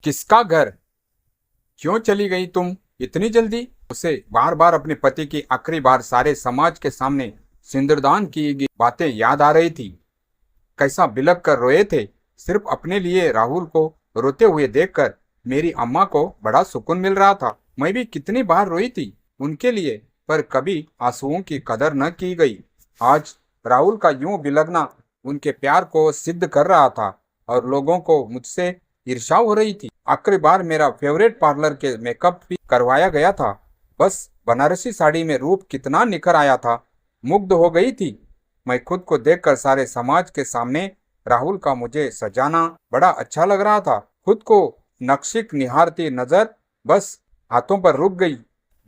किसका घर? क्यों चली गई तुम इतनी जल्दी? उसे बार बार अपने पति की आखिरी बार सारे समाज के सामने सिंदूरदान की गई बातें याद आ रही थी। कैसा बिलख कर रोए थे। सिर्फ अपने लिए राहुल को रोते हुए देखकर मेरी अम्मा को बड़ा सुकून मिल रहा था। मैं भी कितनी बार रोई थी उनके लिए, पर कभी आंसुओं की कदर न की गई। आज राहुल का यूं बिलखना उनके प्यार को सिद्ध कर रहा था और लोगों को मुझसे ईर्ष्या हो रही थी। आखिरी बार मेरा फेवरेट पार्लर के मेकअप भी करवाया गया था। बस बनारसी साड़ी में रूप कितना निखर आया था। मुग्ध हो गई थी। मैं खुद को देखकर सारे समाज के सामने राहुल का मुझे सजाना बड़ा अच्छा लग रहा था। खुद को नक्शिक निहारती नजर बस हाथों पर रुक गई।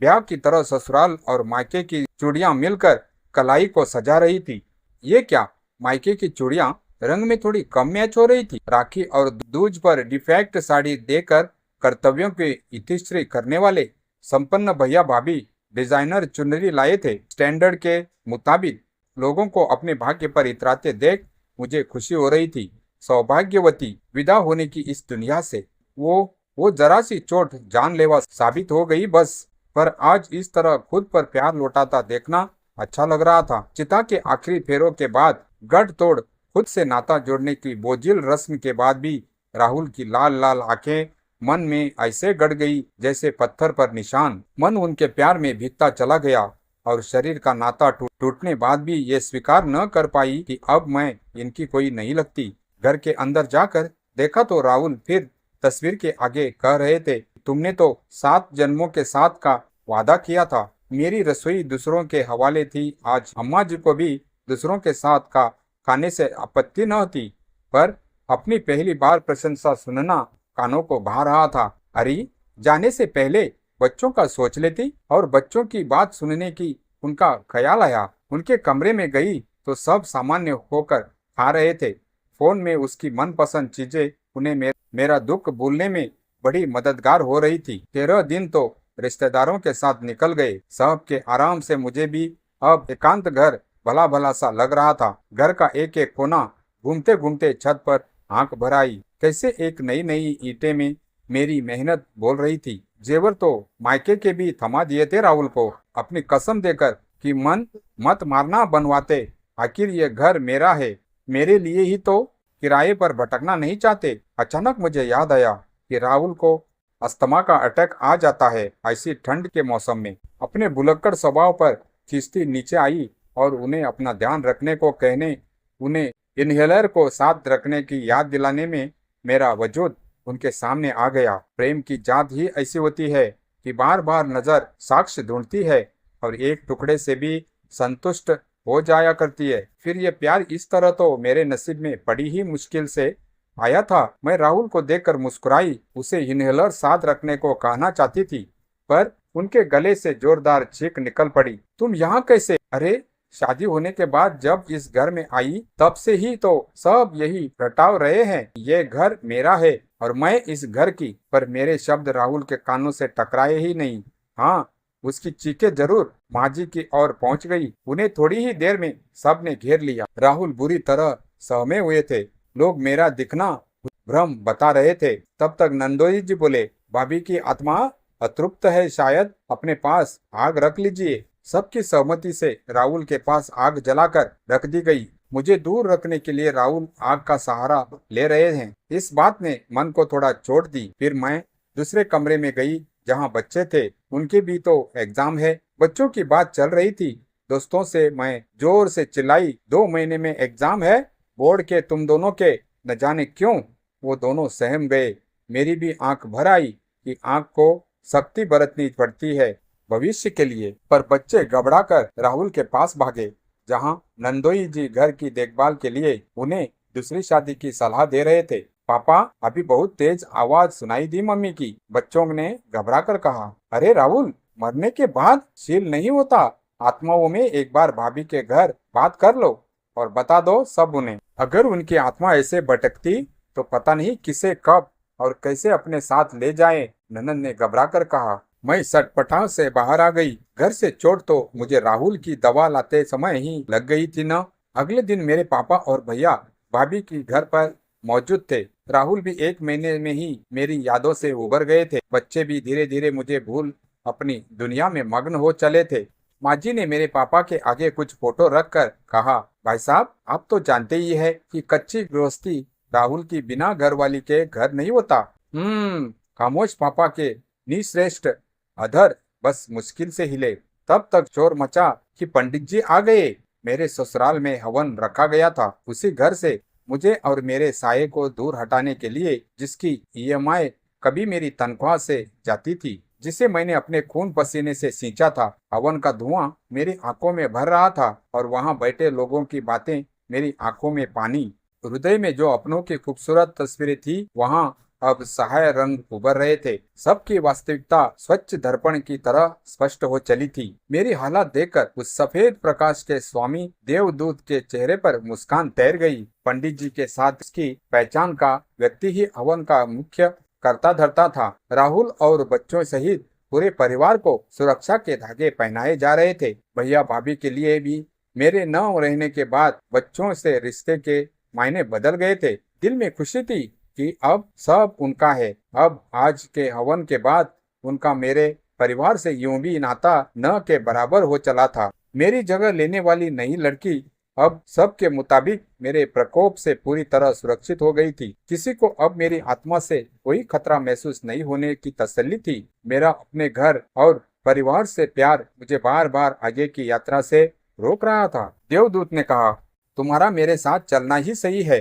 ब्याह की तरह ससुराल और मायके की चूड़ियां मिलकर कलाई को सजा रही थी। ये क्या, मायके की चूड़ियां रंग में थोड़ी कम मैच हो रही थी। राखी और दूज पर डिफेक्ट साड़ी देकर कर्तव्यों की इतिश्री करने वाले संपन्न भैया भाभी डिजाइनर चुनरी लाए थे। स्टैंडर्ड के मुताबिक लोगों को अपने भाग्य पर इतराते देख मुझे खुशी हो रही थी। सौभाग्यवती विदा होने की इस दुनिया से वो जरा सी चोट जानलेवा साबित हो गई बस। पर आज इस तरह खुद पर प्यार लौटाता देखना अच्छा लग रहा था। चिता के आखिरी फेरों के बाद गढ़ तोड़ खुद से नाता जोड़ने की बोझिल रस्म के बाद भी राहुल की लाल लाल आंखें मन में ऐसे गड़ गई जैसे पत्थर पर निशान। मन उनके प्यार में भीगता चला गया और शरीर का नाता टूटने बाद भी ये स्वीकार न कर पाई कि अब मैं इनकी कोई नहीं लगती। घर के अंदर जाकर देखा तो राहुल फिर तस्वीर के आगे कह रहे थे, तुमने तो 7 जन्मों के साथ का वादा किया था। मेरी रसोई दूसरों के हवाले थी। आज अम्मा जी को भी दूसरों के साथ का खाने से आपत्ति न होती, पर अपनी पहली बार प्रशंसा सुनना कानों को भा रहा था। अरे, जाने से पहले बच्चों का सोच लेती और बच्चों की बात सुनने की उनका ख्याल आया। उनके कमरे में गई तो सब सामान्य होकर खा रहे थे। फोन में उसकी मनपसंद चीजें उन्हें मेरा दुख भूलने में बड़ी मददगार हो रही थी। 13 दिन तो रिश्तेदारों के साथ निकल गए। सब के आराम से मुझे भी अब एकांत घर भला भला सा लग रहा था। घर का एक एक कोना घूमते घूमते छत पर आंख भर आई। कैसे एक नई नई ईंटें में मेरी मेहनत बोल रही थी। जेवर तो मायके के भी थमा दिए थे राहुल को, अपनी कसम देकर कि मन मत मारना बनवाते। आखिर ये घर मेरा है, मेरे लिए ही तो किराए पर भटकना नहीं चाहते। अचानक मुझे याद आया कि राहुल को अस्थमा का अटैक आ जाता है ऐसी ठंड के मौसम में। अपने भुलक्कड़ स्वभाव पर खींचती नीचे आई और उन्हें अपना ध्यान रखने को कहने, उन्हें इनहेलर को साथ रखने की याद दिलाने में मेरा वजूद उनके सामने आ गया। प्रेम की जात ही ऐसी होती है कि बार बार नजर साक्ष्य ढूंढती है और एक टुकड़े से भी संतुष्ट हो जाया करती है। फिर ये प्यार इस तरह तो मेरे नसीब में बड़ी ही मुश्किल से आया था। मैं राहुल को देखकर मुस्कुराई। उसे इनहेलर साथ रखने को कहना चाहती थी, पर उनके गले से जोरदार चीख निकल पड़ी। तुम यहाँ कैसे? अरे, शादी होने के बाद जब इस घर में आई तब से ही तो सब यही रटाव रहे हैं। ये घर मेरा है और मैं इस घर की। पर मेरे शब्द राहुल के कानों से टकराए ही नहीं। हाँ, उसकी चीखें जरूर माँ जी की ओर पहुंच गई। उन्हें थोड़ी ही देर में सब ने घेर लिया। राहुल बुरी तरह सहमे हुए थे। लोग मेरा दिखना भ्रम बता रहे थे। तब तक नंदोई जी बोले, भाभी की आत्मा अतृप्त है, शायद अपने पास आग रख लीजिए। सबकी सहमति से राहुल के पास आग जलाकर रख दी गई। मुझे दूर रखने के लिए राहुल आग का सहारा ले रहे हैं। इस बात ने मन को थोड़ा चोट दी। फिर मैं दूसरे कमरे में गई जहां बच्चे थे। उनके भी तो एग्जाम है। बच्चों की बात चल रही थी। दोस्तों से मैं जोर से चिल्लाई, 2 महीने में एग्जाम है बोर्ड के, तुम दोनों के। न जाने क्यों वो दोनों सहम गए। मेरी भी आंख भर आई कि आंख को सख्ती बरतनी पड़ती है भविष्य के लिए। पर बच्चे घबराकर राहुल के पास भागे जहां नंदोई जी घर की देखभाल के लिए उन्हें दूसरी शादी की सलाह दे रहे थे। पापा, अभी बहुत तेज आवाज सुनाई दी मम्मी की। बच्चों ने घबराकर कहा, अरे राहुल, मरने के बाद शील नहीं होता। आत्माओं में एक बार भाभी के घर बात कर लो और बता दो सब उन्हें। अगर उनकी आत्मा ऐसे भटकती तो पता नहीं किसे कब और कैसे अपने साथ ले जाए। ननद ने घबराकर कहा। मैं सटपटा से बाहर आ गई। घर से चोट तो मुझे राहुल की दवा लाते समय ही लग गई थी न। अगले दिन मेरे पापा और भैया भाभी की घर पर मौजूद थे। राहुल भी 1 महीने में ही मेरी यादों से उबर गए थे। बच्चे भी धीरे धीरे मुझे भूल अपनी दुनिया में मग्न हो चले थे। माँ जी ने मेरे पापा के आगे कुछ फोटो रखकर कहा, भाई साहब, आप तो जानते ही है कि कच्ची गृहस्थी राहुल की बिना घर वाली के घर नहीं होता। खामोश पापा के निश्रेष्ठ अधर बस मुश्किल से हिले। तब तक शोर मचा कि पंडित जी आ गए। मेरे ससुराल में हवन रखा गया था। उसी घर से मुझे और मेरे साये को दूर हटाने के लिए, जिसकी ईएमआई कभी मेरी तनख्वाह से जाती थी, जिसे मैंने अपने खून पसीने से सींचा था। हवन का धुआं मेरी आंखों में भर रहा था और वहां बैठे लोगों की बातें मेरी आंखों में पानी। हृदय में जो अपनों की खूबसूरत तस्वीरें थी, वहां अब सहाय रंग उभर रहे थे। सबकी वास्तविकता स्वच्छ दर्पण की तरह स्पष्ट हो चली थी। मेरी हालत देखकर उस सफेद प्रकाश के स्वामी देवदूत के चेहरे पर मुस्कान तैर गई। पंडित जी के साथ इसकी पहचान का व्यक्ति ही हवन का मुख्य करता धरता था। राहुल और बच्चों सहित पूरे परिवार को सुरक्षा के धागे पहनाए जा रहे थे। भैया भाभी के लिए भी मेरे न रहने के बाद बच्चों से रिश्ते के मायने बदल गए थे। दिल में खुशी थी कि अब सब उनका है। अब आज के हवन के बाद उनका मेरे परिवार से यूं भी नाता न के बराबर हो चला था। मेरी जगह लेने वाली नई लड़की अब सबके मुताबिक मेरे प्रकोप से पूरी तरह सुरक्षित हो गई थी। किसी को अब मेरी आत्मा से कोई खतरा महसूस नहीं होने की तसल्ली थी। मेरा अपने घर और परिवार से प्यार मुझे बार बार आगे की यात्रा से रोक रहा था। देवदूत ने कहा, तुम्हारा मेरे साथ चलना ही सही है,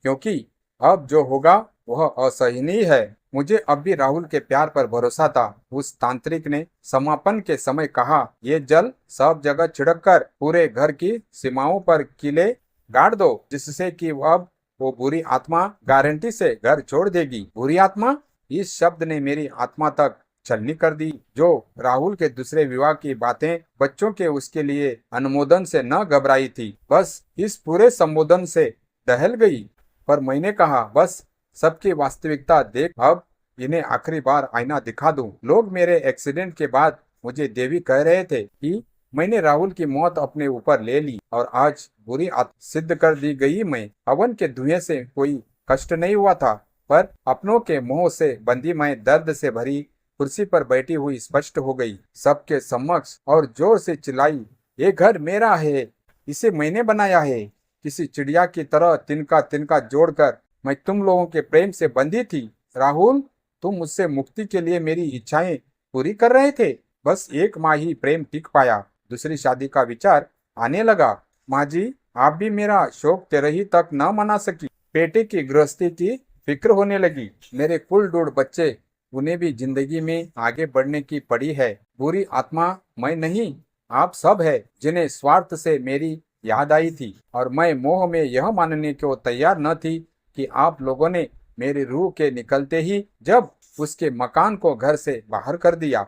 क्योंकि अब जो होगा वह असहनीय है। मुझे अब भी राहुल के प्यार पर भरोसा था। उस तांत्रिक ने समापन के समय कहा, ये जल सब जगह छिड़ककर पूरे घर की सीमाओं पर किले गाड़ दो, जिससे कि अब वो बुरी आत्मा गारंटी से घर छोड़ देगी। बुरी आत्मा? इस शब्द ने मेरी आत्मा तक छलनी कर दी। जो राहुल के दूसरे विवाह की बातें बच्चों के उसके लिए अनुमोदन से न घबराई थी, बस इस पूरे संबोधन से दहल गई। पर मैंने कहा, बस सबकी वास्तविकता देख, अब इन्हें आखिरी बार आईना दिखा दूं। लोग मेरे एक्सीडेंट के बाद मुझे देवी कह रहे थे कि मैंने राहुल की मौत अपने ऊपर ले ली और आज बुरी आत्मा सिद्ध कर दी गई। मैं हवन के धुएं से कोई कष्ट नहीं हुआ था, पर अपनों के मोह से बंदी मैं दर्द से भरी कुर्सी पर बैठी हुई स्पष्ट हो गई। सबके समक्ष और जोर से चिल्लाई, ये घर मेरा है, इसे मैंने बनाया है। किसी चिड़िया की तरह तिनका तिनका जोड़कर मैं तुम लोगों के प्रेम से बंधी थी। राहुल, तुम मुझसे मुक्ति के लिए मेरी इच्छाएं पूरी कर रहे थे। बस एक माह ही प्रेम टिक पाया, दूसरी शादी का विचार आने लगा। माँ जी, आप भी मेरा शौक 13 तक न मना सकी। बेटे की गृहस्थी की फिक्र होने लगी। मेरे कुल 2 बच्चे, उन्हें भी जिंदगी में आगे बढ़ने की पड़ी है। बुरी आत्मा मैं नहीं, आप सब है, जिन्हें स्वार्थ से मेरी याद आई थी और मैं मोह में यह मानने को तैयार न थी कि आप लोगों ने मेरी रूह के निकलते ही जब उसके मकान को घर से बाहर कर दिया,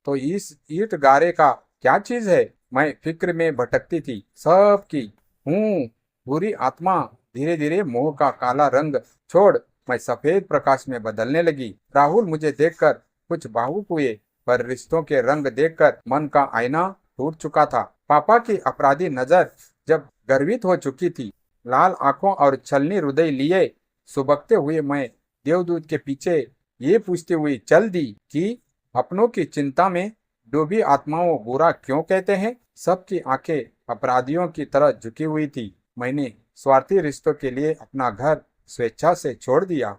तो इस ईंट गारे का क्या चीज है। मैं फिक्र में भटकती थी। सब की बुरी आत्मा धीरे धीरे मोह का काला रंग छोड़ मैं सफेद प्रकाश में बदलने लगी। राहुल मुझे देखकर कुछ भावुक हुए, पर रिश्तों के रंग देखकर मन का आईना टूट चुका था। पापा की अपराधी नजर जब गर्वित हो चुकी थी, लाल आंखों और छलनी हृदय लिए सुबकते हुए मैं देवदूत के पीछे ये पूछती हुई चल दी कि अपनों की चिंता में डूबी आत्माओं बुरा क्यों कहते हैं। सबकी आंखें अपराधियों की तरह झुकी हुई थी। मैंने स्वार्थी रिश्तों के लिए अपना घर स्वेच्छा से छोड़ दिया।